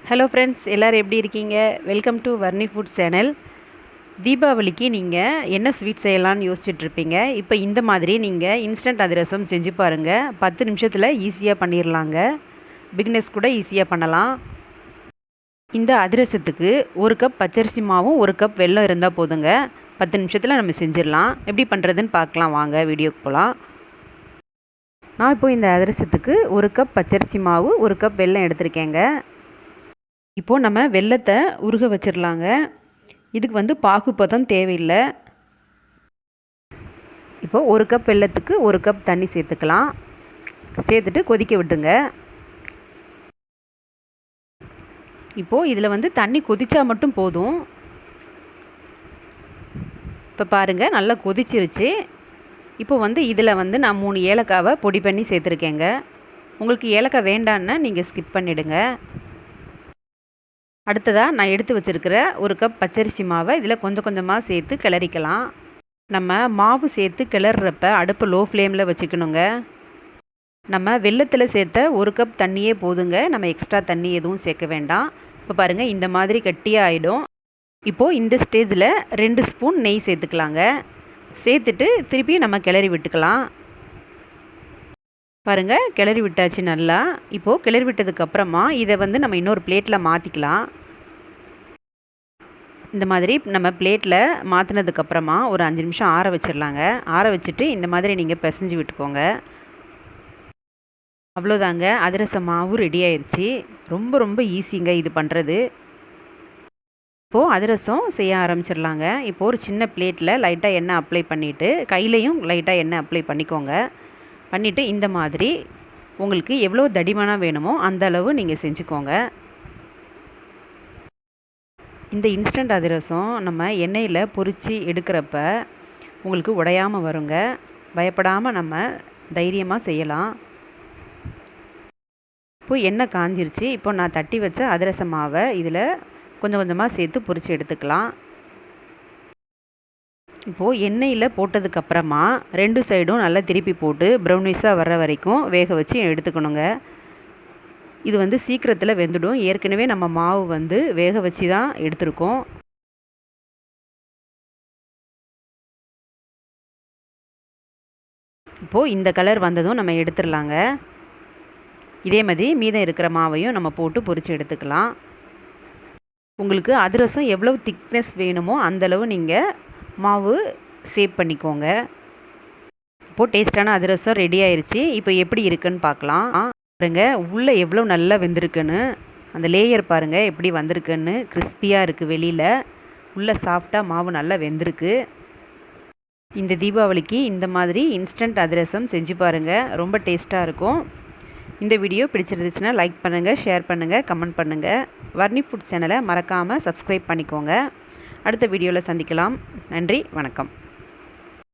Hello friends, எல்லோரும் எப்படி இருக்கீங்க? Welcome to Varni food channel. தீபாவளிக்கு நீங்கள் என்ன ஸ்வீட் செய்யலான்னு யோசிச்சுட்ருப்பீங்க. இப்போ இந்த மாதிரி நீங்கள் இன்ஸ்டன்ட் அதிரசம் செஞ்சு பாருங்கள். 10 நிமிஷத்தில் ஈஸியாக பண்ணிடலாங்க. பிகினர்ஸ் கூட ஈஸியாக பண்ணலாம். இந்த அதிரசத்துக்கு 1 கப் பச்சரிசி மாவும் 1 கப் வெல்லம் இருந்தால் போதுங்க. 10 நிமிஷத்தில் நம்ம செஞ்சிடலாம். எப்படி பண்ணுறதுன்னு பார்க்கலாம், வாங்க வீடியோக்கு போகலாம். நான் இப்போது இந்த அதிரசத்துக்கு 1 கப் பச்சரிசி மாவு 1 கப் வெல்லம் எடுத்திருக்கேங்க. இப்போது நம்ம வெல்லத்தை உருக வச்சிடலாங்க. இதுக்கு பாகுபதம் தேவையில்லை. இப்போது 1 கப் வெல்லத்துக்கு 1 கப் தண்ணி சேர்த்துக்கலாம். சேர்த்துட்டு கொதிக்க விட்டுருங்க. இப்போது இதில் தண்ணி கொதிச்சா மட்டும் போதும். இப்போ பாருங்கள், நல்லா கொதிச்சிருச்சு. இப்போ இதில் நான் 3 ஏலக்காவை பொடி பண்ணி சேர்த்துருக்கேங்க. உங்களுக்கு ஏலக்காய் வேண்டான்னா நீங்கள் ஸ்கிப் பண்ணிவிடுங்க. அடுத்ததாக நான் எடுத்து வச்சுருக்கிற 1 கப் பச்சரிசி மாவை இதில் கொஞ்சம் கொஞ்சமாக சேர்த்து கிளறிக்கலாம். நம்ம மாவு சேர்த்து கிளறப்ப அடுப்பு லோ ஃப்ளேமில் வச்சுக்கணுங்க. நம்ம வெல்லத்தில் சேர்த்த 1 கப் தண்ணியே போதுங்க. நம்ம எக்ஸ்ட்ரா தண்ணி எதுவும் சேர்க்க வேண்டாம். இப்போ பாருங்கள், இந்த மாதிரி கட்டியாக ஆகிடும். இப்போது இந்த ஸ்டேஜில் 2 ஸ்பூன் நெய் சேர்த்துக்கலாங்க. சேர்த்துட்டு திருப்பி நம்ம கிளறி விட்டுக்கலாம். பாருங்கள், கிளறி விட்டாச்சு நல்லா. இப்போது கிளறி விட்டதுக்கப்புறமா இதை நம்ம இன்னொரு பிளேட்டில் மாற்றிக்கலாம். இந்த மாதிரி நம்ம பிளேட்டில் மாற்றினதுக்கப்புறமா ஒரு 5 நிமிஷம் ஆற வச்சிடலாங்க. ஆற வச்சுட்டு இந்த மாதிரி நீங்கள் பிசைஞ்சு விட்டுக்கோங்க. அவ்வளோதாங்க, அதிரச மாவு ரெடி ஆயிடுச்சு. ரொம்ப ரொம்ப ஈஸிங்க இது பண்ணுறது. இப்போது அதிரசம் செய்ய ஆரம்பிச்சிடலாங்க. இப்போது ஒரு சின்ன பிளேட்டில் லைட்டாக எண்ணெய் அப்ளை பண்ணிவிட்டு கையிலையும் லைட்டாக எண்ணெய் அப்ளை பண்ணிக்கோங்க. பண்ணிவிட்டு இந்த மாதிரி உங்களுக்கு எவ்வளோ தடிமனாக வேணுமோ அந்த அளவு நீங்கள் செஞ்சுக்கோங்க. இந்த இன்ஸ்டன்ட் அதிரசம் நம்ம எண்ணெயில் பொரித்து எடுக்கிறப்ப உங்களுக்கு உடையாமல் வருங்க. பயப்படாமல் நம்ம தைரியமாக செய்யலாம். இப்போது எண்ணெய் காஞ்சிருச்சு. இப்போ நான் தட்டி வச்ச அதிரச மாவை இதில் கொஞ்சம் கொஞ்சமாக சேர்த்து பொரித்து எடுத்துக்கலாம். இப்போது எண்ணெயில் போட்டதுக்கப்புறமா 2 சைடும் நல்லா திருப்பி போட்டு ப்ரௌனிஷாக வர்ற வரைக்கும் வேக வச்சு எடுத்துக்கணுங்க. இது சீக்கிரத்தில் வெந்துடும். ஏற்கனவே நம்ம மாவு வேக வச்சு தான் எடுத்துருக்கோம். இப்போது இந்த கலர் வந்ததும் நம்ம எடுத்துடலாங்க. இதே மாதிரி மீதம் இருக்கிற மாவையும் நம்ம போட்டு பொரித்து எடுத்துக்கலாம். உங்களுக்கு அதிரசம் எவ்வளவு திக்னஸ் வேணுமோ அந்தளவு நீங்கள் மாவு சேவ் பண்ணிக்கோங்க. இப்போது டேஸ்டான அதிரசம் ரெடி ஆயிடுச்சு. இப்போ எப்படி இருக்குன்னு பார்க்கலாம். பாருங்க, உள்ளே எவ்வளோ நல்லா வெந்திருக்குன்னு. அந்த லேயர் பாருங்கள் எப்படி வந்திருக்குன்னு. கிறிஸ்பியாக இருக்குது வெளியில், உள்ளே சாஃப்டாக மாவு நல்லா வெந்திருக்கு. இந்த தீபாவளிக்கு இந்த மாதிரி இன்ஸ்டன்ட் அதிரசம் செஞ்சு பாருங்கள். ரொம்ப டேஸ்ட்டாக இருக்கும். இந்த வீடியோ பிடிச்சிருந்துச்சுன்னா லைக் பண்ணுங்கள், ஷேர் பண்ணுங்கள், கமெண்ட் பண்ணுங்கள். வர்ணி ஃபுட் சேனலை மறக்காமல் சப்ஸ்கிரைப் பண்ணிக்கோங்க. அடுத்த வீடியோவில் சந்திக்கலாம். நன்றி, வணக்கம்.